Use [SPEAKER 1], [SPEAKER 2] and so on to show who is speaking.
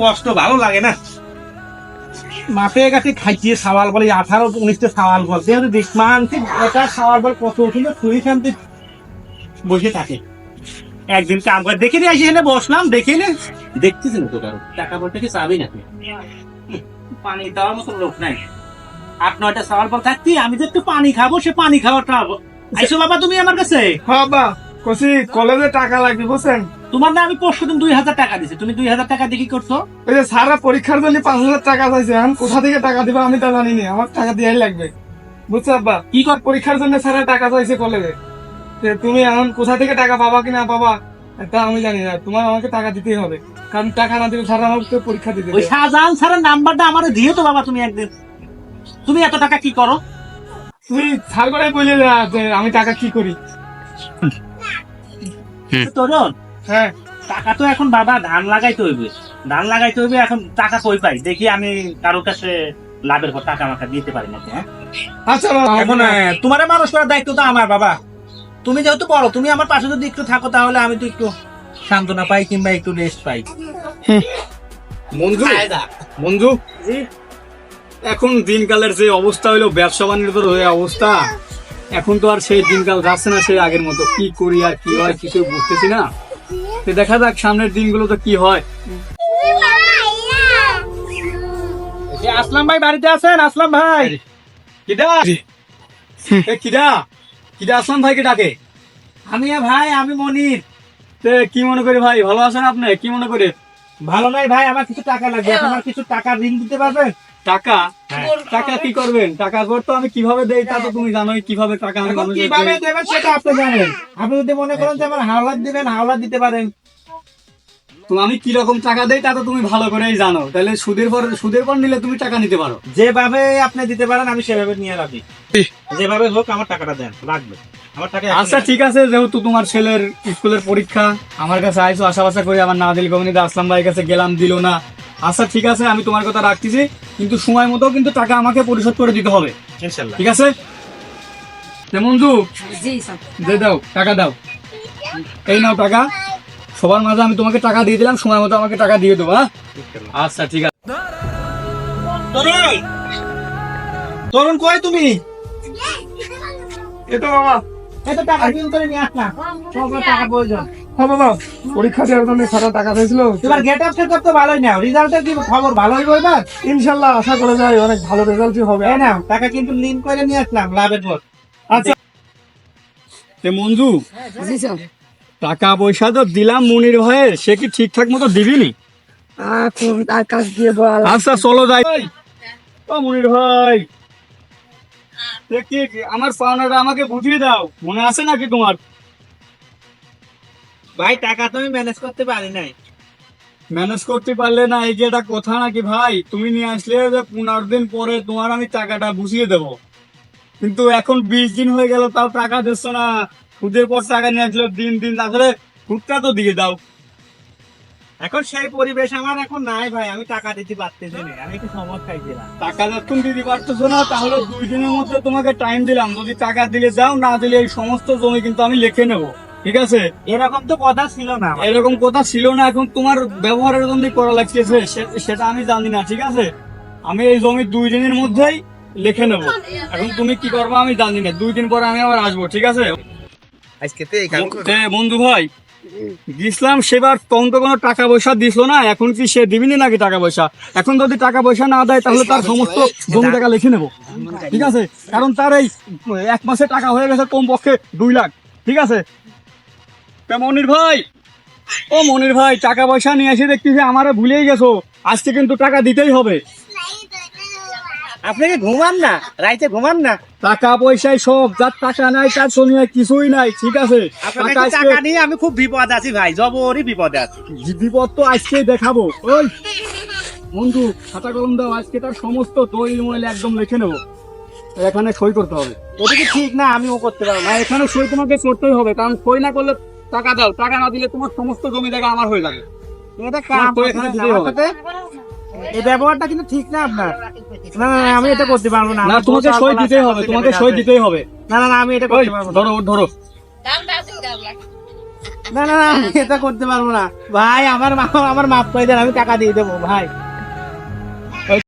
[SPEAKER 1] কষ্ট ভালো লাগে না। মাঠে কাছে খাইছিয়ে সাওয়াল বলে 18-19টা সাওয়াল বল যেহেতু দেখমান এটা সাওয়াল বল কত উঠল তুই শান্তি বসে থাকে। একদিন কাম করে দেখে নিয়ে আসি এখানে বসলাম দেখে নে দেখতেছি না তো কারো টাকা বলতে কি চাবি নাকি পানি দেওয়ার মতো লোক নাই। 8-9টা সাওয়াল বল থাকতি আমি যে একটু পানি খাবো সে পানি খাওয়াটা আইসো বাবা তুমি আমার কাছে।
[SPEAKER 2] হ্যাঁ বা কসি কলেজে টাকা লাগবে বুঝছেন।
[SPEAKER 1] তোমার না আমি পরশু দিন 2000 টাকা দিছি তুমি 2000 টাকা দিয়ে কি করছো?
[SPEAKER 2] ওই যে সারা পরীক্ষার জন্য 5000 টাকা চাইছে, আমি কোথা থেকে টাকা দিবা আমি তা জানি না, আমার টাকা দিয়াই লাগবে বুঝছো আব্বা।
[SPEAKER 1] কি কর
[SPEAKER 2] পরীক্ষার জন্য সারা টাকা চাইছে কলেজে, তুমি এখন কোথা থেকে টাকা পাবা কিনা পাবা তা আমি জানি না, তোমার আমাকে টাকা দিতেই হবে, কারণ টাকা না দিলে সারা আমাকে পরীক্ষা দিতে
[SPEAKER 1] ওই শাহজাহান স্যারের নাম্বারটা আমারে দিও তো বাবা তুমি একদিন। তুমি এত টাকা কি করো?
[SPEAKER 2] তুই ছাড় করে বলে যা যে আমি টাকা কি করি।
[SPEAKER 1] তরুণ
[SPEAKER 2] হ্যাঁ
[SPEAKER 1] টাকা তো এখন বাবা ধান লাগাইতে হইবে, ধান লাগাইতে হইবে, এখন টাকা কই পাই দেখি আমি কারোর কাছে লাভের পর টাকা আমাকে দিতে পারি না। হ্যাঁ
[SPEAKER 2] আচ্ছা বাবা,
[SPEAKER 1] এখন তোমার মানুষ করার দায়িত্ব তো আমার বাবা। তুমি যেহেতু বড় তুমি আমার পাশে যদি একটু থাকো তাহলে আমি তো একটু সান্ত্বনা পাই কিংবা একটু রেস্ট পাই।
[SPEAKER 3] মঞ্জু মঞ্জু এখন দিনকালের যে অবস্থা হইলো ব্যবসা বাণিজ্যের হয়ে অবস্থা, এখন তো আর সেই দিনকাল যাচ্ছে না সেই আগের মতো, কি করি আর কি হয় কিছু বুঝতেছি না। তো দেখা যাক সামনের দিনগুলো তো কি হয়।
[SPEAKER 1] আসলাম ভাই বাড়িতে আছেন? আসলাম ভাই
[SPEAKER 3] কিডা এ কিডা কিডা আসলাম ভাইকে ডাকে?
[SPEAKER 1] আমি ভাই আমি মনির।
[SPEAKER 3] তে কি মনে করে ভাই, ভালো আছেন আপনি? কি মনে করে?
[SPEAKER 1] ভালো নাই ভাই, আমার কিছু টাকা লাগবে, আমার কিছু টাকা ঋণ দিতে পারবেন?
[SPEAKER 3] টাকা
[SPEAKER 1] হ্যাঁ।
[SPEAKER 3] টাকা কি করবেন? টাকা তো আমি কিভাবে দেই তা তো তুমি জানোই, কিভাবে টাকা আমি
[SPEAKER 1] এখন
[SPEAKER 3] মানুষকে
[SPEAKER 1] কিভাবে
[SPEAKER 3] দেই।
[SPEAKER 1] দেবেন সেটা আপনি জানেন। আপনি যদি মনে করেন যে আমার হাওলাত দিবেন হাওলাত দিতে পারেন।
[SPEAKER 3] তো আমি কিরকম টাকা দেই তা তো তুমি ভালো করেই জানো, তাহলে সুদের পর নিলে তুমি টাকা নিতে পারো।
[SPEAKER 1] যেভাবে আপনি দিতে পারেন আমি সেভাবে নিয়ে রাখি, যেভাবে হোক আমার টাকাটা দেন, লাগবে আমার টাকা।
[SPEAKER 3] আচ্ছা ঠিক আছে, যেহেতু তোমার ছেলের স্কুলের পরীক্ষা, আমার কাছে আইসো আশা বাসা করে, আমার না দিল কমিউনিটি আসলাম ভাইয়ের কাছে গেলাম, দিল না। আচ্ছা ঠিক আছে, আমি তোমার কথা রাখতেছি, কিন্তু সময় মতো কিন্তু টাকা আমাকে পরিশোধ করে দিতে হবে,
[SPEAKER 1] ইনশাআল্লাহ।
[SPEAKER 3] ঠিক আছে? মঞ্জু দে দাও, টাকা দাও, এই নাও টাকা, সবার মাঝে আমি তোমাকে টাকা দিয়ে দিলাম, সময় মতো আমাকে টাকা দিয়ে দেবো। হ্যাঁ আচ্ছা ঠিক আছে।
[SPEAKER 1] তরুণ তরুণ কই তুমি?
[SPEAKER 2] এতো বাবা,
[SPEAKER 1] এত টাকা ঋণ করে নিয়ে আসলাম, সব টাকা প্রয়োজন।
[SPEAKER 2] হ্যাঁ বাবা পরীক্ষা দেওয়ার জন্য সারা টাকা চাইছিল,
[SPEAKER 1] তোমার গেট আপ সেট তো ভালোই নাও, রেজাল্টের কি খবর ভালো হইব এবার?
[SPEAKER 2] ইনশাল্লাহ আশা করে যাই অনেক ভালো রেজাল্টই হবে।
[SPEAKER 1] এই নাও টাকা কিন্তু ঋণ করে নিয়ে আসলাম লাভের পর।
[SPEAKER 2] আচ্ছা
[SPEAKER 3] মঞ্জু টাকা পয়সা তো দিলাম মনির ভাইয়ের, সে কি ঠিকঠাক মতো দিবিনি? আচ্ছা চলো যাই। ও মনির ভাই, আমার পাওনাটা আমাকে বুঝিয়ে দাও, মনে আছে নাকি তোমার?
[SPEAKER 1] ভাই টাকা তো আমি ম্যানেজ করতে পারি নাই।
[SPEAKER 3] ম্যানেজ করতে পারলে না, এই যে এটা কথা নাকি ভাই? তুমি নিয়ে আসলে যে 15 দিন পরে তোমার আমি টাকাটা বুঝিয়ে দেবো, কিন্তু এখন 20 দিন হয়ে গেল তাও টাকা দিচ্ছ না। সুদের পর টাকা নিয়ে আসলে দিন দিন, তাহলে সুদটা তো দিয়ে দাও।
[SPEAKER 1] এখন সেই পরিবেশ আমার এখন নাই ভাই, আমি টাকা দিতে পারতেছি না, আমি একটু সমস্যায় ছিলাম।
[SPEAKER 3] টাকা যখন দিতে পারতেছো না, তাহলে 2 দিনের মধ্যে তোমাকে টাইম দিলাম, যদি টাকা দিলে যাও, না দিলে এই সমস্ত জমি কিন্তু আমি লিখে নেবো, ঠিক আছে?
[SPEAKER 1] এরকম তো কথা ছিল না আমার।
[SPEAKER 3] এরকম কথা ছিল না, এখন তোমার ব্যবহারের জন্য করা লাগছে, সেটা আমি জানি না, ঠিক আছে? আমি এই জমি 2 দিনের মধ্যেই লিখে নেবো, এখন তুমি কি করবে আমি জানি না, 2 দিন পরে আমি আবার আসবো, ঠিক আছে? বন্ধু ভাই দিসলাম সেবার, তখন তো কোনো টাকা পয়সা দিছিল না, এখন কি সে দিবিনি নাকি টাকা পয়সা? এখন যদি টাকা পয়সা না দেয় তাহলে তার সমস্ত জমি টাকা লিখে নেবো, ঠিক আছে? কারণ তার এই 1 মাসে টাকা হয়ে গেছে কমপক্ষে 2 লাখ, ঠিক আছে? মনির ভাই, ও মনির ভাই, টাকা পয়সা নিয়ে এসে দেখতেছি আমারে ভুলেই গেছো, আজকে কিন্তু টাকা দিতেই হবে।
[SPEAKER 1] আপনি কি ঘুমান না? রাইতে ঘুমান না?
[SPEAKER 3] টাকা পয়সায় সব, যার টাকা নাই তার দুনিয়ায় কিছুই নাই, ঠিক আছে?
[SPEAKER 1] আপনাকে
[SPEAKER 3] টাকা
[SPEAKER 1] টাকা নিয়ে আমি খুব বিপদ আছি ভাই, জবরই বিপদে আছি।
[SPEAKER 3] বিপদ তো আজকেই দেখাবো। ওই বন্ধু খাতা কলম দাও, আজকে তার সমস্ত দলিল মলিল একদম লিখে নেবো, এখানে সই করতে হবে।
[SPEAKER 1] এটা কি ঠিক না? আমিও করতে পারবো না।
[SPEAKER 3] না, এখানে সই তোমাকে করতেই হবে, কারণ সই না করলে টাকা দাও, টাকা না দিলে তোমার সমস্ত জমি জায়গা আমার হয়ে যাবে।
[SPEAKER 1] এটা কাম
[SPEAKER 3] তো এখানে দিতেই
[SPEAKER 1] আমার
[SPEAKER 3] হবে।
[SPEAKER 1] সাথে এই ব্যবহারটা কিন্তু ঠিক না আপনার। না না না, আমি এটা করতে পারবো না।
[SPEAKER 3] না,
[SPEAKER 1] আমার
[SPEAKER 3] তোমাকে
[SPEAKER 1] বউ
[SPEAKER 3] সই
[SPEAKER 1] চাল
[SPEAKER 3] দিতেই
[SPEAKER 1] আছে,
[SPEAKER 3] হবে,
[SPEAKER 1] আমার
[SPEAKER 3] তোমাকে
[SPEAKER 1] ছেলে
[SPEAKER 3] সই
[SPEAKER 1] আছে।
[SPEAKER 3] দিতেই হবে।
[SPEAKER 1] না না না, আমি এটা
[SPEAKER 3] ওই
[SPEAKER 1] করতে পারবো না।
[SPEAKER 3] ধরো ধরো,
[SPEAKER 1] না না না আমি এটা করতে পারবো না ভাই, আমার মাফ করে দেন, আমি টাকা দিয়ে দেবো ভাই।